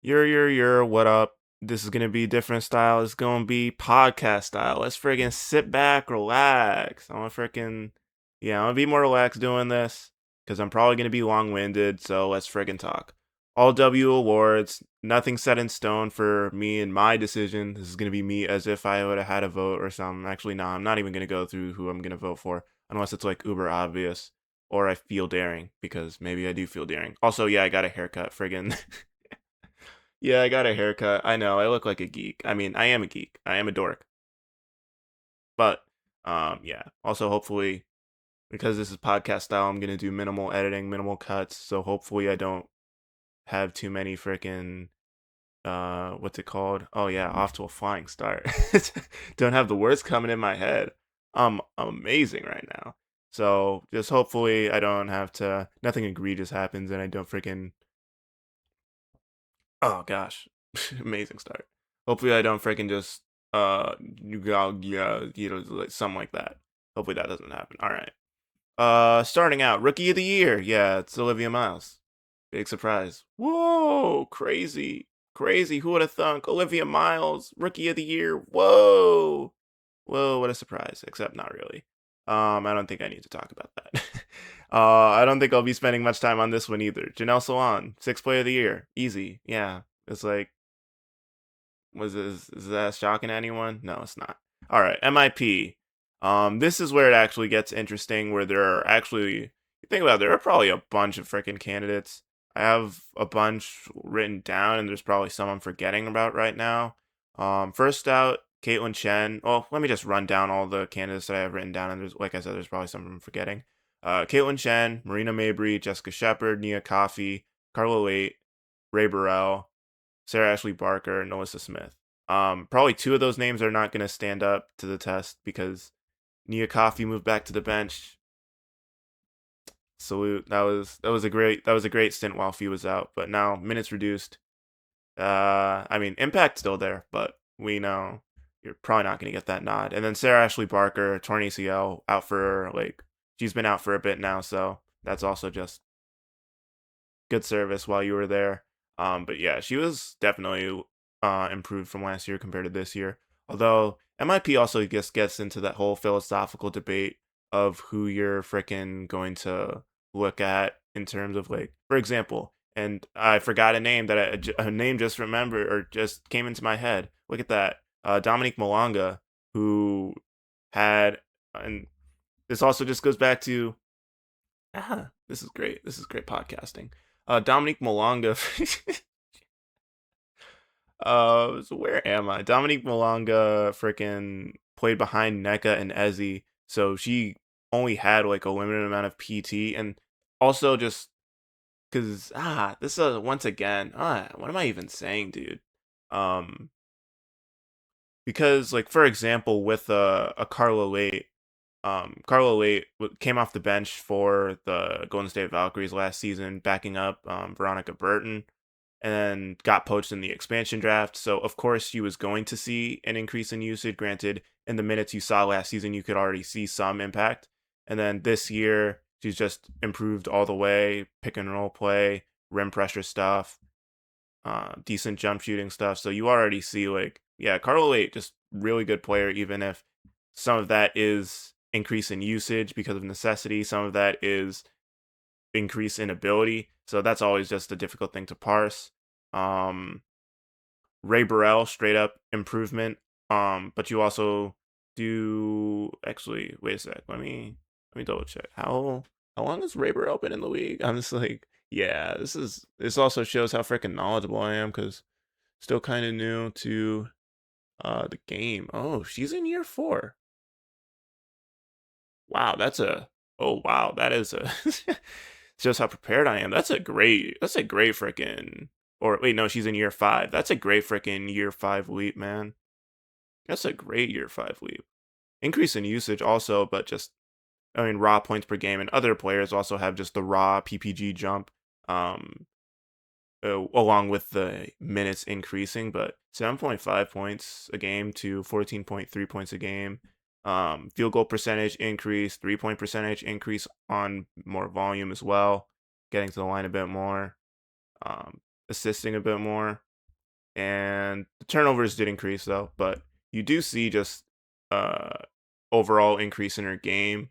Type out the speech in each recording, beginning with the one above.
What up? This is gonna be different style. It's gonna be podcast style. Let's friggin' sit back, relax. I'm gonna be more relaxed doing this because I'm probably gonna be long winded. So let's friggin' talk. All W awards, nothing set in stone for me and my decision. This is gonna be me as if I would have had a vote or something. Actually, no, I'm not even gonna go through who I'm gonna vote for unless it's like uber obvious or I feel daring because maybe I do feel daring. Also, yeah, I got a haircut. Friggin'. Yeah, I got a haircut. I know, I look like a geek. I mean, I am a geek. I am a dork. But yeah. Also hopefully because this is podcast style, I'm going to do minimal editing, minimal cuts, so hopefully I don't have too many freaking what's it called? Oh yeah, off to a flying start. Don't have the words coming in my head. I'm amazing right now. So, just hopefully I don't have to nothing egregious happens and I don't freaking oh gosh, amazing start. Hopefully, I don't freaking just like something like that. Hopefully, that doesn't happen. All right. Starting out, rookie of the year. Yeah, it's Olivia Miles. Big surprise. Whoa, crazy, crazy. Who would have thunk? Olivia Miles, rookie of the year. Whoa, whoa, what a surprise. Except not really. I don't think I need to talk about that. I don't think I'll be spending much time on this one either. Janelle Salon, sixth player of the year, easy. Yeah, it's like, is that shocking to anyone? No, it's not. All right, MIP. This is where it actually gets interesting. Where there are actually, you think about it, there are probably a bunch of freaking candidates. I have a bunch written down, and there's probably some I'm forgetting about right now. First out, Caitlin Chen. Well, let me just run down all the candidates that I have written down, and there's, like I said, there's probably some I'm forgetting. Caitlin Chen, Marina Mabry, Jessica Shepard, Nia Coffey, Carla Late, Ray Burrell, Sarah Ashley Barker, and Alyssa Smith. Probably two of those names are not going to stand up to the test because Nia Coffey moved back to the bench. Salute. That was a great stint while Fee was out, but now minutes reduced. I mean, impact's still there, but we know you're probably not going to get that nod. And then Sarah Ashley Barker, torn ACL, out for like she's been out for a bit now, so that's also just good service while you were there. But yeah, she was definitely improved from last year compared to this year. Although MIP also just gets into that whole philosophical debate of who you're freaking going to look at in terms of like, for example, and I forgot a name that a name just remembered or just came into my head. Look at that, Dominique Malonga, who had, and this also just goes back to this is great. This is great podcasting. Dominique Malonga. So where am I? Dominique Malonga freaking played behind NECA and Ezzy, so she only had like a limited amount of PT, and also just because this is once again what am I even saying, dude? Um, because like for example with a Carla Late. Carla Late came off the bench for the Golden State Valkyries last season, backing up Veronica Burton, and then got poached in the expansion draft. So, of course, she was going to see an increase in usage. Granted, in the minutes you saw last season, you could already see some impact. And then this year, she's just improved all the way pick and roll play, rim pressure stuff, decent jump shooting stuff. So, you already see, like, yeah, Carla Late, just really good player, even if some of that is increase in usage because of necessity. Some of that is increase in ability. So that's always just a difficult thing to parse. Um, Ray Burrell, straight up improvement. But you also do actually wait a sec. Let me double check. How long has Ray Burrell been in the league? I'm just like, yeah, this also shows how freaking knowledgeable I am because still kind of new to the game. Oh, she's in year 4. Wow, that is a shows how prepared I am. That's a great freaking or wait, no, she's in year 5. That's a great freaking year 5 leap, man. That's a great year 5 leap. Increase in usage also, but just I mean raw points per game and other players also have just the raw PPG jump um along with the minutes increasing, but 7.5 points a game to 14.3 points a game. Field goal percentage increase, 3-point percentage increase on more volume as well, getting to the line a bit more, assisting a bit more. and the turnovers did increase though, but you do see just uh overall increase in her game,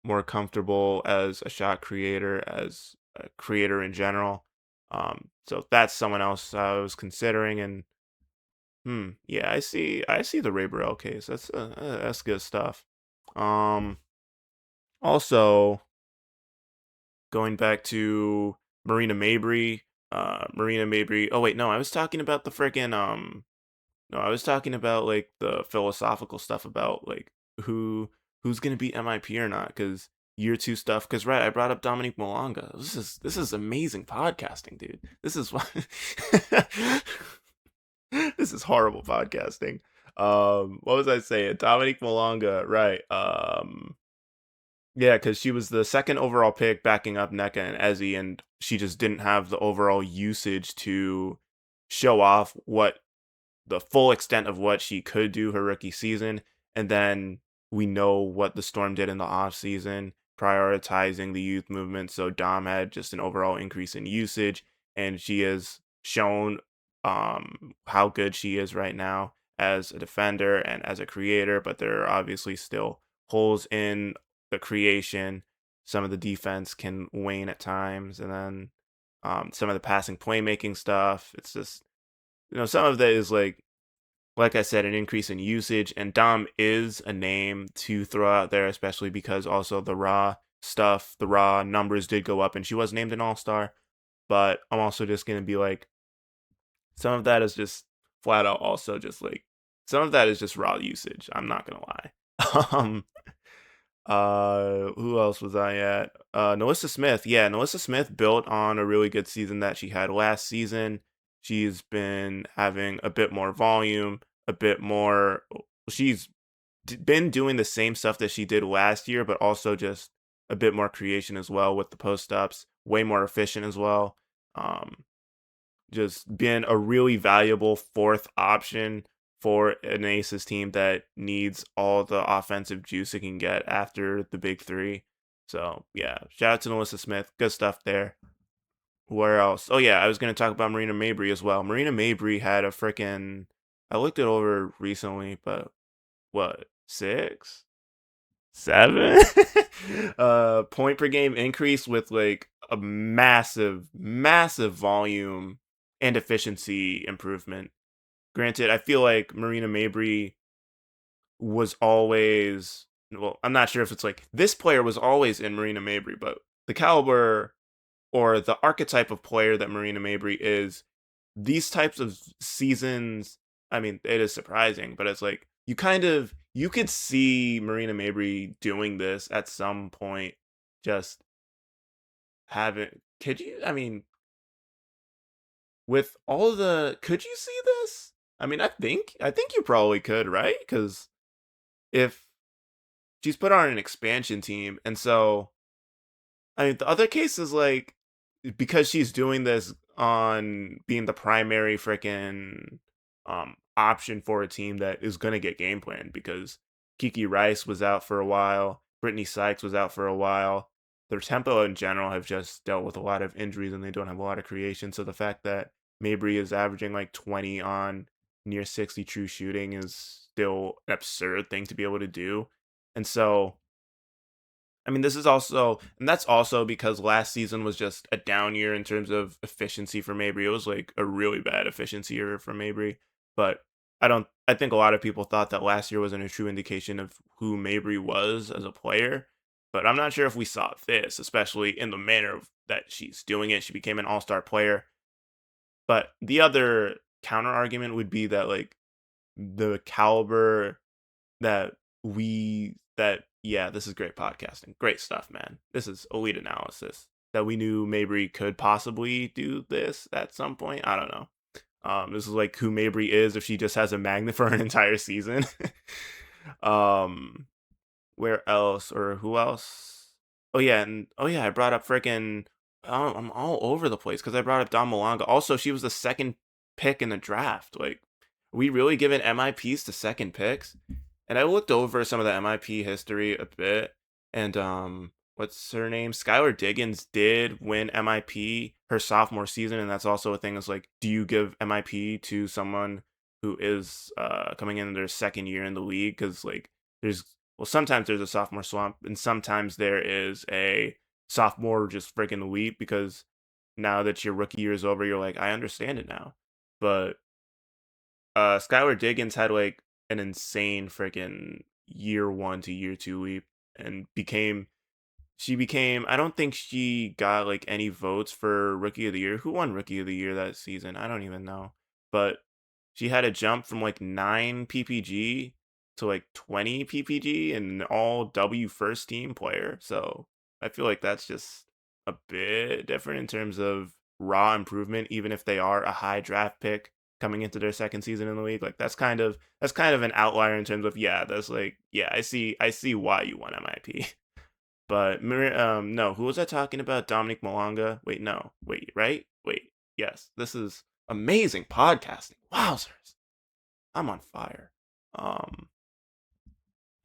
more comfortable as a shot creator, as a creator in general. So that's someone else I was considering, and yeah, I see the Ray Burrell case. That's good stuff. Um, Also going back to Marina Mabrey, Marina Mabrey. Oh wait, no, I was talking about the freaking no, I was talking about like the philosophical stuff about like who who's gonna be MIP or not, because year two stuff. Because right, I brought up Dominique Molonga. This is amazing podcasting, dude. This is what this is horrible podcasting. What was I saying? Dominique Molonga, right? Yeah, because she was the second overall pick, backing up Nneka and Ezzy, and she just didn't have the overall usage to show off what the full extent of what she could do her rookie season. And then we know what the Storm did in the off season, prioritizing the youth movement. So Dom had just an overall increase in usage, and she has shown how good she is right now as a defender and as a creator. But there are obviously still holes in the creation. Some of the defense can wane at times, and then some of the passing playmaking stuff. It's just some of that is like I said, an increase in usage, and Dom is a name to throw out there, especially because also the raw stuff, the raw numbers did go up, and she was named an all-star. But I'm also just gonna be like, some of that is just flat out also just like some of that is just raw usage. I'm not gonna lie. um who else was I at? NaLyssa Smith. Yeah, NaLyssa Smith built on a really good season that she had last season. She's been having a bit more volume, a bit more. She's been doing the same stuff that she did last year, but also just a bit more creation as well with the post ups, way more efficient as well. Um, just been a really valuable fourth option for an Aces team that needs all the offensive juice it can get after the big three. So yeah, shout out to NaLyssa Smith. Good stuff there. Where else? Oh yeah, I was gonna talk about Marina Mabrey as well. Marina Mabrey had a freaking I looked it over recently, but what, 6, 7 point per game increase with like a massive volume and efficiency improvement. Granted, I feel like Marina Mabrey was always, well, I'm not sure if it's like this player was always in Marina Mabrey, but the caliber or the archetype of player that Marina Mabrey is, these types of seasons, I mean, it is surprising, but it's like you could see Marina Mabrey doing this at some point. Just having, could you? I mean, with all the, could you see this? I mean, I think you probably could, right? Because if she's put on an expansion team, and so I mean, the other case is like because she's doing this on being the primary freaking option for a team that is gonna get game plan, because Kiki Rice was out for a while, Brittany Sykes was out for a while. Their tempo in general have just dealt with a lot of injuries, and they don't have a lot of creation. So the fact that Mabry is averaging like 20 on near 60 true shooting is still an absurd thing to be able to do. And so I mean, this is also, and that's also because last season was just a down year in terms of efficiency for Mabry. It was like a really bad efficiency year for Mabry. But I think a lot of people thought that last year wasn't a true indication of who Mabry was as a player. But I'm not sure if we saw this, especially in the manner that she's doing it. She became an all star player. But the other counter argument would be that, like, the caliber that yeah, this is great podcasting. Great stuff, man. This is elite analysis. That we knew Mabry could possibly do this at some point. I don't know. This is like who Mabry is if she just has a magnet for an entire season. um, where else or who else? Oh yeah, I brought up freaking. I'm all over the place because I brought up Don Malanga. Also, she was the second pick in the draft. Like, we really giving MIPs to second picks? And I looked over some of the MIP history a bit, and what's her name? Skylar Diggins did win MIP her sophomore season, and that's also a thing. Is like, do you give MIP to someone who is coming in their second year in the league? Because like, there's sometimes there's a sophomore slump, and sometimes there is a sophomore just freaking leap because now that your rookie year is over, you're like, I understand it now. But Skylar Diggins had like an insane freaking year one to year two leap and became I don't think she got like any votes for rookie of the year. Who won rookie of the year that season? I don't even know. But she had a jump from like 9 PPG to like 20 PPG and an all W first team player. So I feel like that's just a bit different in terms of raw improvement, even if they are a high draft pick coming into their second season in the league. Like that's kind of an outlier in terms of that's like I see why you won MIP. But no, who was I talking about? Dominic Malonga. Wait, no, wait, right? Wait, yes, this is amazing podcasting. Wowzers, I'm on fire. Um,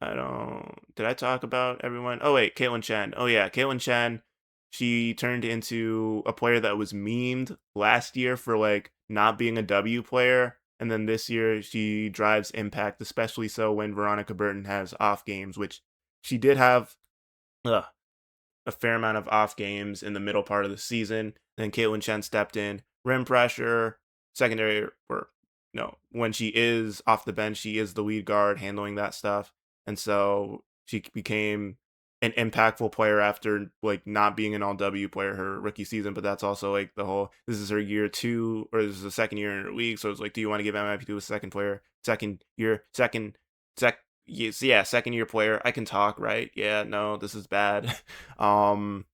I don't. Did I talk about everyone? Oh wait, Caitlin Chen. Oh yeah, Caitlin Chen. She turned into a player that was memed last year for like not being a W player, and then this year she drives impact, especially so when Veronica Burton has off games, which she did have. Ugh, a fair amount of off games in the middle part of the season. Then Caitlin Chen stepped in, rim pressure, secondary, or no, when she is off the bench, she is the lead guard handling that stuff. And so she became an impactful player after like not being an all W player her rookie season. But that's also like the whole this is her year two or this is the second year in her league. So it's like, do you want to give MIP to a second player, second year, sec yes, yeah, second year player. I can talk, right? Yeah, no, this is bad. um,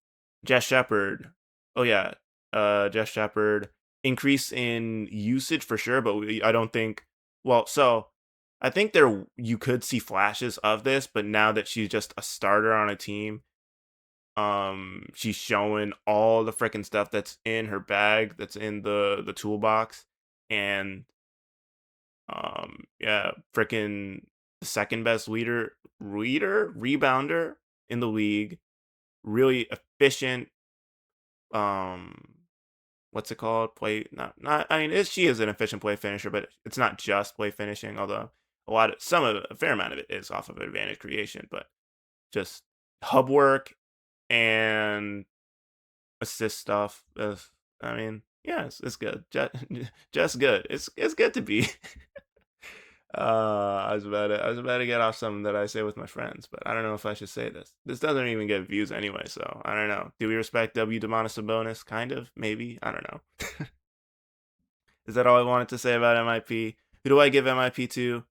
Jess Shepard. Oh yeah, Jess Shepard. Increase in usage for sure, but I don't think. Well, so I think there you could see flashes of this, but now that she's just a starter on a team, she's showing all the freaking stuff that's in her bag, that's in the toolbox, and yeah, freaking the second best rebounder in the league. Really efficient. Um, what's it called? Play not. I mean, she is an efficient play finisher, but it's not just play finishing. Although a fair amount of it is off of advantage creation, but just hub work and assist stuff. I mean, yeah, it's good. Just good. It's good to be. I was about to get off something that I say with my friends, but I don't know if I should say this. This doesn't even get views anyway, so I don't know. Do we respect W Demonis Sabonis? Kind of, maybe. I don't know. Is that all I wanted to say about MIP? Who do I give MIP to?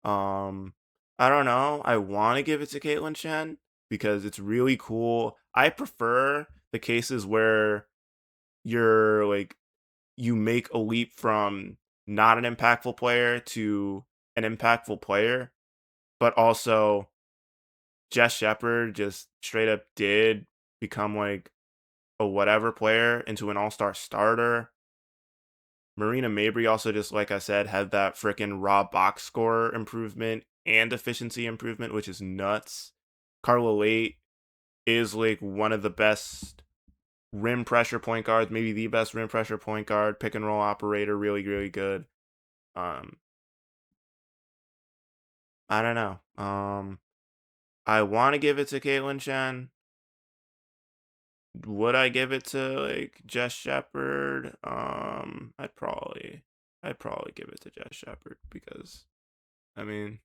Um, I don't know. I want to give it to Caitlin Chen because it's really cool. I prefer the cases where you're like you make a leap from not an impactful player to an impactful player, but also Jess Shepard just straight up did become like a whatever player into an all-star starter. Marina Mabry also just like I said had that freaking raw box score improvement and efficiency improvement, which is nuts. Carla Late is like one of the best rim pressure point guards, maybe the best rim pressure point guard, pick and roll operator, really, really good. Um, I don't know. I want to give it to Caitlin Chen. Would I give it to like Jess Shepard? I'd probably give it to Jess Shepard because I mean,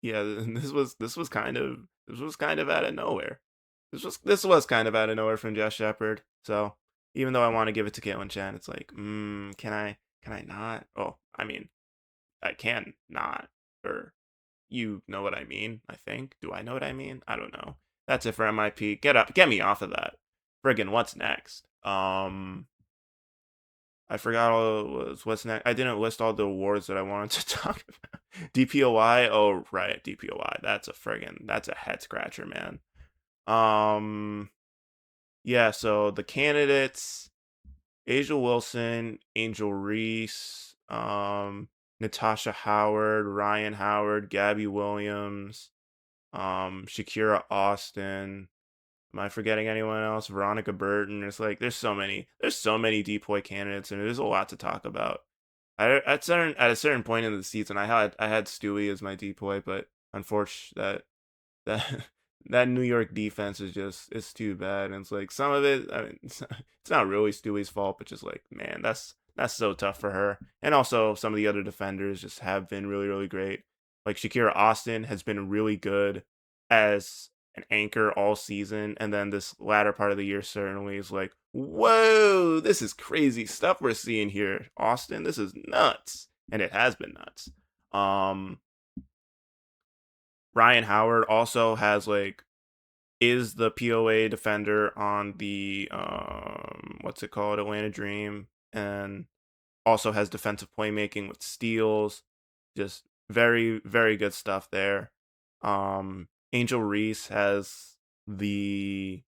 yeah, this was kind of out of nowhere. This was kind of out of nowhere from Jess Shepard. So even though I want to give it to Caitlin Chen, it's like, can I not? Oh, I mean, I can not, or you know what I mean, I think. Do I know what I mean? I don't know. That's it for MIP. Get me off of that. Friggin' what's next? I forgot all it was. What's next? I didn't list all the awards that I wanted to talk about. DPOI. Oh right, DPOI. That's a head scratcher, man. Um yeah, so the candidates: Asia Wilson, Angel Reese, Natasha Howard, Ryan Howard, Gabby Williams, Shakira Austin, Am I forgetting anyone else? Veronica Burton. There's so many DPOY candidates, and there's a lot to talk about. At a certain point in the season, I had Stewie as my DPOY, but unfortunately that that New York defense is just it's too bad. And it's like some of it, I mean, it's not really Stewie's fault, but just like man, that's so tough for her. And also some of the other defenders just have been really really great. Like Shakira Austin has been really good as an anchor all season, and then this latter part of the year certainly is like, whoa, this is crazy stuff we're seeing here, Austin. This is nuts, and it has been nuts. Um, Ryan Howard also has like is the POA defender on the what's it called, Atlanta Dream, and also has defensive playmaking with steals. Just very very good stuff there. Angel Reese has the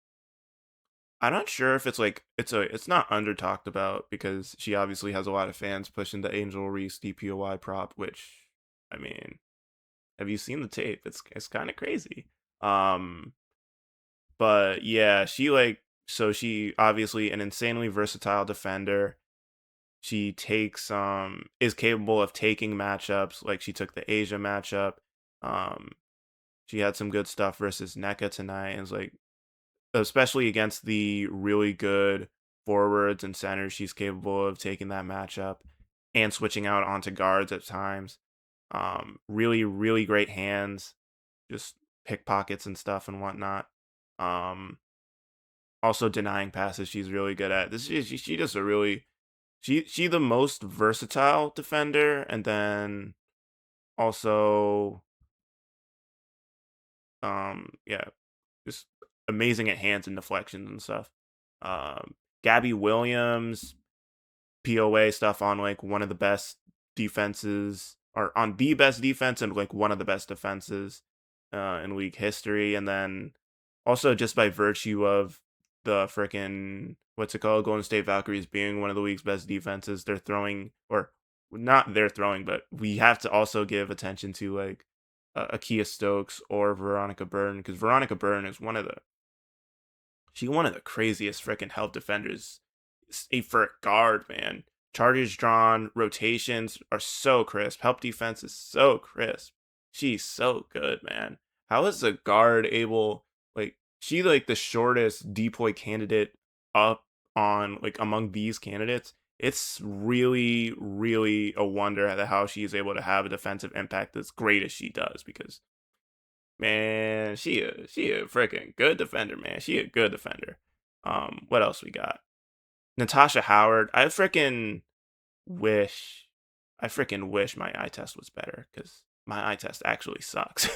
I'm not sure if it's like it's not under talked about because she obviously has a lot of fans pushing the Angel Reese DPOY prop, which I mean, have you seen the tape? It's kind of crazy. Um but yeah, she obviously an insanely versatile defender. She takes is capable of taking matchups, like she took the Asia matchup. Um she had some good stuff versus NECA tonight, and it's like especially against the really good forwards and centers, she's capable of taking that matchup and switching out onto guards at times. Really, really great hands, just pickpockets and stuff and whatnot. Um, Also denying passes, she's really good at. She just a really she the most versatile defender, and then also yeah, just amazing at hands and deflections and stuff. Gabby Williams, POA stuff on like one of the best defenses, or on the best defense and like one of the best defenses in league history. And then also just by virtue of the freaking what's it called, Golden State Valkyries being one of the league's best defenses, they're throwing, or not they're throwing, but we have to also give attention to like Akia Stokes or Veronica Byrne, because Veronica Byrne is one of the craziest freaking help defenders for a guard, man. Charges drawn, rotations are so crisp. Help defense is so crisp. She's so good, man. How is a guard able, like she like the shortest DPOY candidate up on like among these candidates? It's really really a wonder at how she's able to have a defensive impact as great as she does, because man, she a freaking good defender, man. She a good defender. What else we got? Natasha Howard. Wish I freaking wish my eye test was better, because my eye test actually sucks.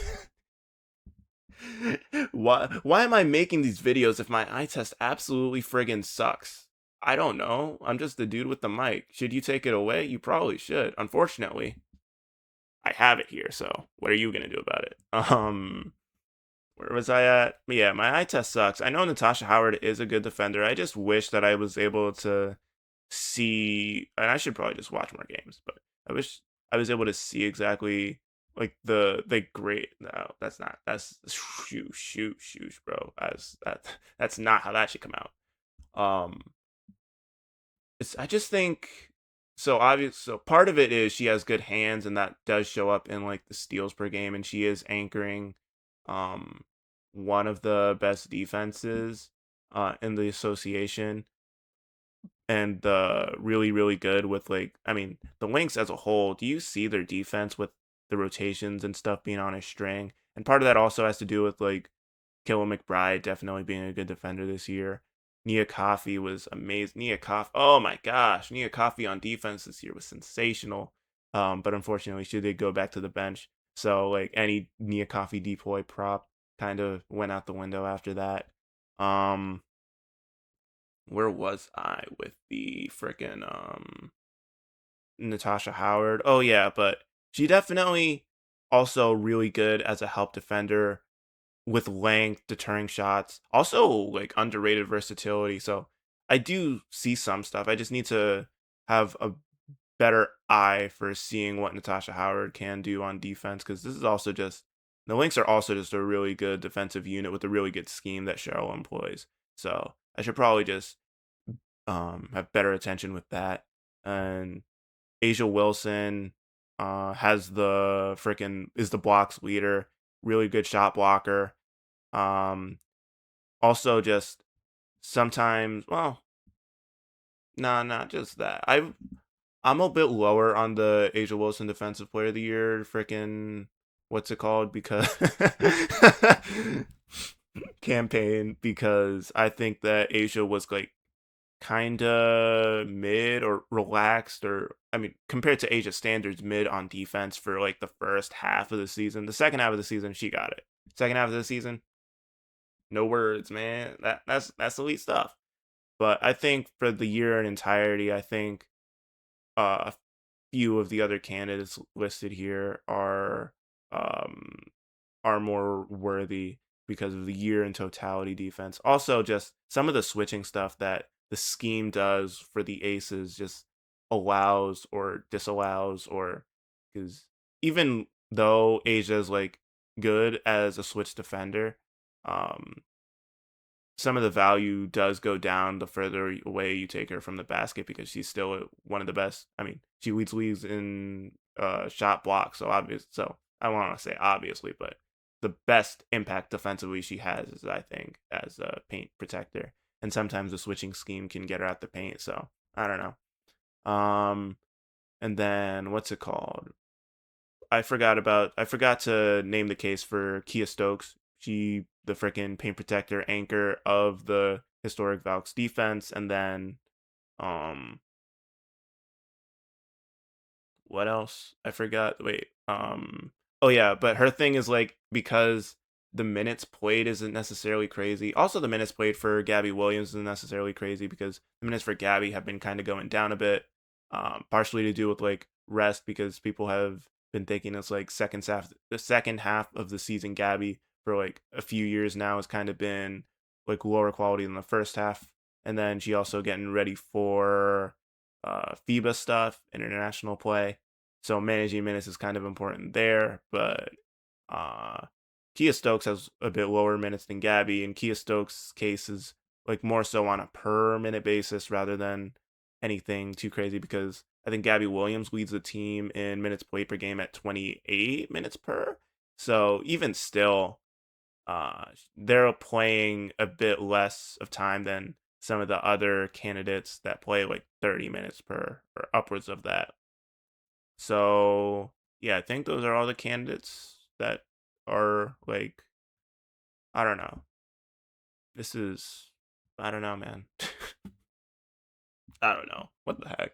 Why am I making these videos if my eye test absolutely friggin' sucks? I don't know. I'm just the dude with the mic. Should you take it away? You probably should. Unfortunately, I have it here, so what are you gonna do about it? Where was I at? Yeah, my eye test sucks. I know Natasha Howard is a good defender. I just wish that I was able to see, and I should probably just watch more games, but I wish I was able to see exactly like the great. No, that's shoot, bro. That's not how that should come out. Um, I just think so obvious. So part of it is she has good hands, and that does show up in like the steals per game, and she is anchoring um one of the best defenses in the association, and really really good with like, I mean, the Lynx as a whole. Do you see their defense with the rotations and stuff being on a string? And part of that also has to do with like Killa McBride definitely being a good defender this year. Nia Coffey was amazing. Nia Coffey, oh my gosh, Nia Coffey on defense this year was sensational. But unfortunately, she did go back to the bench. So like any Nia Coffey deploy prop kind of went out the window after that. Um, where was I with the freaking Natasha Howard? Oh yeah, but she definitely also really good as a help defender with length, deterring shots. Also, like underrated versatility. So I do see some stuff. I just need to have a better eye for seeing what Natasha Howard can do on defense, because this is also just The Lynx are also just a really good defensive unit with a really good scheme that Cheryl employs. So I should probably just have better attention with that. And Asia Wilson has the freaking is the blocks leader, really good shot blocker. Um, Also just sometimes, well, nah, not just that. I'm a bit lower on the Asia Wilson Defensive Player of the Year freaking what's it called because campaign because I think that Asia was like kind of mid or relaxed or I mean compared to Asia standards mid on defense for like the first half of the season. The second half of the season she got it. Second half of the season, no words, man. That's elite stuff. But I think for the year in entirety, I think a few of the other candidates listed here um are more worthy because of the year in totality defense. Also, just some of the switching stuff that the scheme does for the aces just allows or disallows, or because even though Asia is like good as a switch defender, um, some of the value does go down the further away you take her from the basket because she's still one of the best. I mean, she leads leagues in shot blocks, so obvious. So I want to say obviously, but the best impact defensively she has is I think as a paint protector, and sometimes the switching scheme can get her at the paint. So I don't know. And then what's it called? I forgot to name the case for Kia Stokes. She the freaking paint protector anchor of the historic Valks defense, and then um what else? I forgot. Wait. Oh yeah, but her thing is like because the minutes played isn't necessarily crazy. Also, the minutes played for Gabby Williams isn't necessarily crazy because the minutes for Gabby have been kind of going down a bit. Partially to do with like rest because people have been thinking it's like the second half of the season Gabby for like a few years now has kind of been like lower quality than the first half. And then she also getting ready for FIBA stuff, international play. So managing minutes is kind of important there, but uh, Kia Stokes has a bit lower minutes than Gabby, and Kia Stokes' case is like more so on a per minute basis rather than anything too crazy because I think Gabby Williams leads the team in minutes played per game at 28 minutes per. So even still, they're playing a bit less of time than some of the other candidates that play like 30 minutes per or upwards of that. So, yeah, I think those are all the candidates that are like, I don't know. This is, I don't know, man. I don't know. What the heck?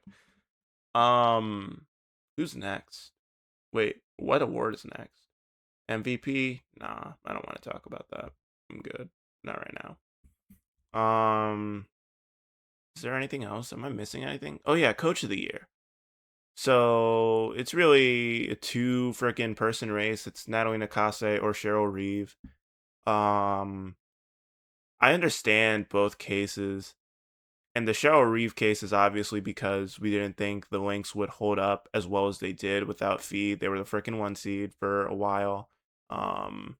Um, who's next? Wait, what award is next? MVP? Nah, I don't want to talk about that. I'm good. Not right now. Is there anything else? Am I missing anything? Oh yeah, Coach of the Year. So it's really a two freaking person race. It's Natalie Nakase or Cheryl Reeve. Um, I understand both cases, and the Cheryl Reeve case is obviously because we didn't think the Lynx would hold up as well as they did without Feed. They were the freaking one seed for a while. Um,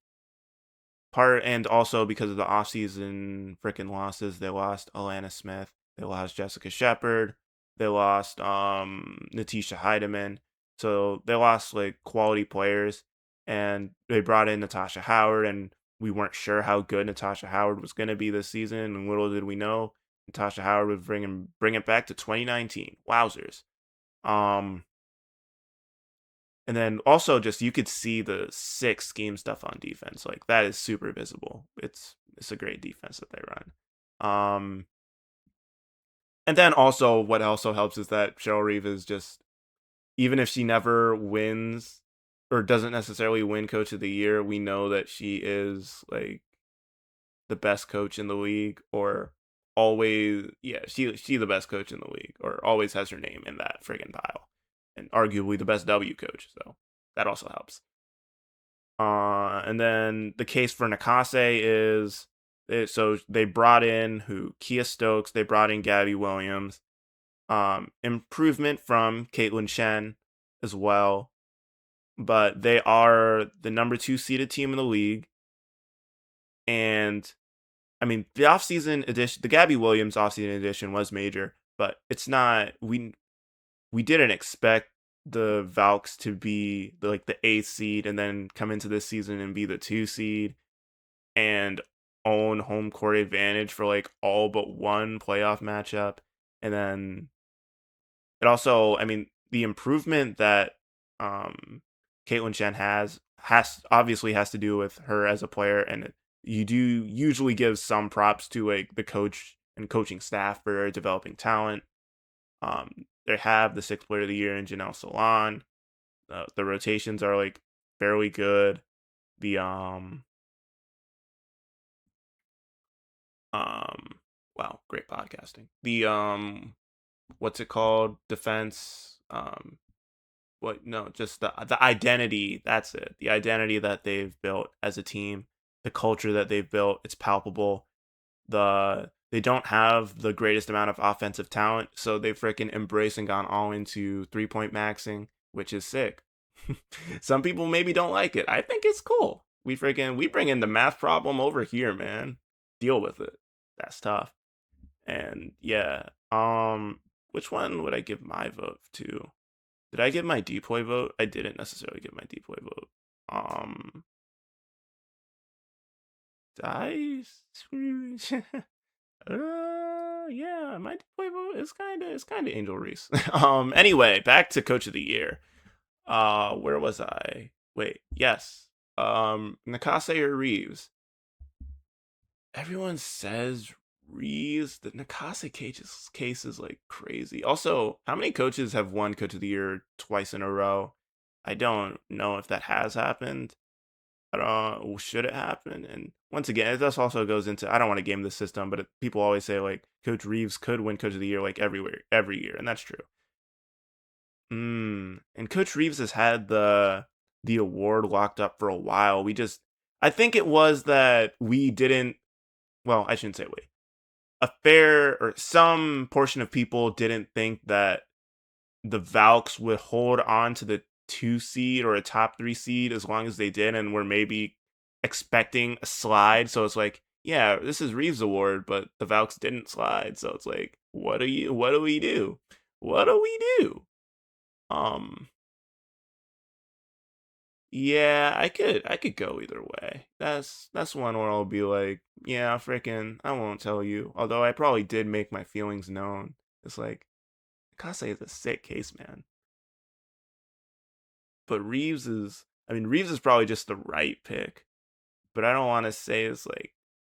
Part and also because of the offseason freaking losses, they lost Alana Smith, they lost Jessica Shepard, they lost Natisha Heidemann. So they lost like quality players, and they brought in Natasha Howard, and we weren't sure how good Natasha Howard was going to be this season, and little did we know Natasha Howard would bring it back to 2019. Wowzers. Um and then also just you could see the sick scheme stuff on defense. Like that is super visible. It's a great defense that they run. Um and then also what also helps is that Cheryl Reeve is just even if she never wins or doesn't necessarily win coach of the year, we know that she is like the best coach in the league or always she the best coach in the league or always has her name in that friggin' pile. And arguably the best W coach, so that also helps. And then the case for Nakase is so they brought in who Kia Stokes, they brought in Gabby Williams, improvement from Caitlin Shen as well. but they are the number two seeded team in the league. And I mean, the offseason edition, the Gabby Williams offseason edition was major, but it's not. We didn't expect the Valks to be like the eighth seed and then come into this season and be the two seed and own home court advantage for like all but one playoff matchup. And then it also, I mean, the improvement that um Caitlin Chen has obviously has to do with her as a player, and you do usually give some props to like the coach and coaching staff for developing talent. They have the sixth player of the year in Janelle Salon. The rotations are like fairly good. The wow, great podcasting. The what's it called? Defense. What? No, just the identity. That's it. The identity that they've built as a team, the culture that they've built. It's palpable. They don't have the greatest amount of offensive talent, so they freaking embraced and gone all into 3-point maxing, which is sick. Some people maybe don't like it. I think it's cool. We bring in the math problem over here, man. Deal with it. That's tough. And yeah, which one would I give my vote to? Did I give my Depoy vote? I didn't necessarily give my Depoy vote. Dice. Yeah, my Depoy vote is kind of Angel Reese. Anyway, back to Coach of the Year. Where was I? Wait, yes. Nakase or Reeves? Everyone says Reeves. The Nakase case is like crazy. Also, how many coaches have won Coach of the Year twice in a row? I don't know if that has happened. I don't should it happen? And once again, this also goes into I don't want to game the system, but people always say like Coach Reeves could win Coach of the Year like every year, and that's true. And Coach Reeves has had the award locked up for a while. I think it was that we didn't. Well, I shouldn't say wait. A fair or some portion of people didn't think that the Valks would hold on to the two seed or a top three seed as long as they did, and were maybe expecting a slide. So it's like, yeah, this is Reeves' award, but the Valks didn't slide. So it's like, what do you? What do we do? What do we do? Um, yeah, I could go either way. That's one where I'll be like, yeah, freaking, I won't tell you. Although I probably did make my feelings known. It's like Kase is a sick case, man. But Reeves is probably just the right pick. But I don't want to say it's like,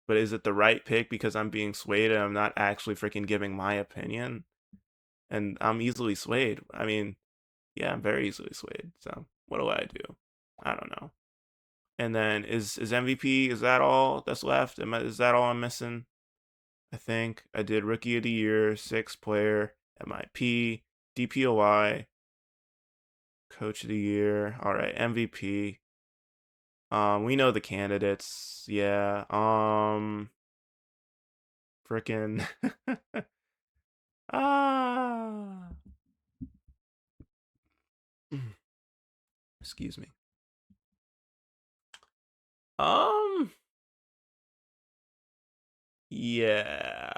but is it the right pick because I'm being swayed and I'm not actually freaking giving my opinion? And I'm easily swayed. I mean, yeah, I'm very easily swayed. So what do I do? I don't know. And then is MVP? Is that all that's left? Is that all I'm missing? I think I did Rookie of the Year, sixth player, MIP, DPOI, Coach of the Year. All right, MVP. We know the candidates. Yeah. Frickin' ah. Excuse me. Um. Yeah.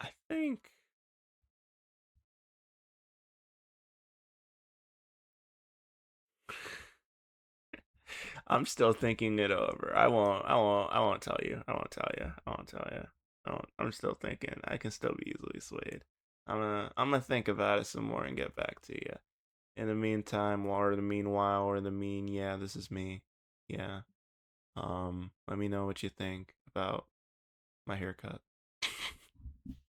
I think I'm still thinking it over. I won't. I won't. I won't tell you. I won't tell you. I won't tell you. I'm still thinking. I can still be easily swayed. I'm gonna think about it some more and get back to you. In the meantime, or the meanwhile, or the mean, yeah, this is me. Yeah. Let me know what you think about my haircut.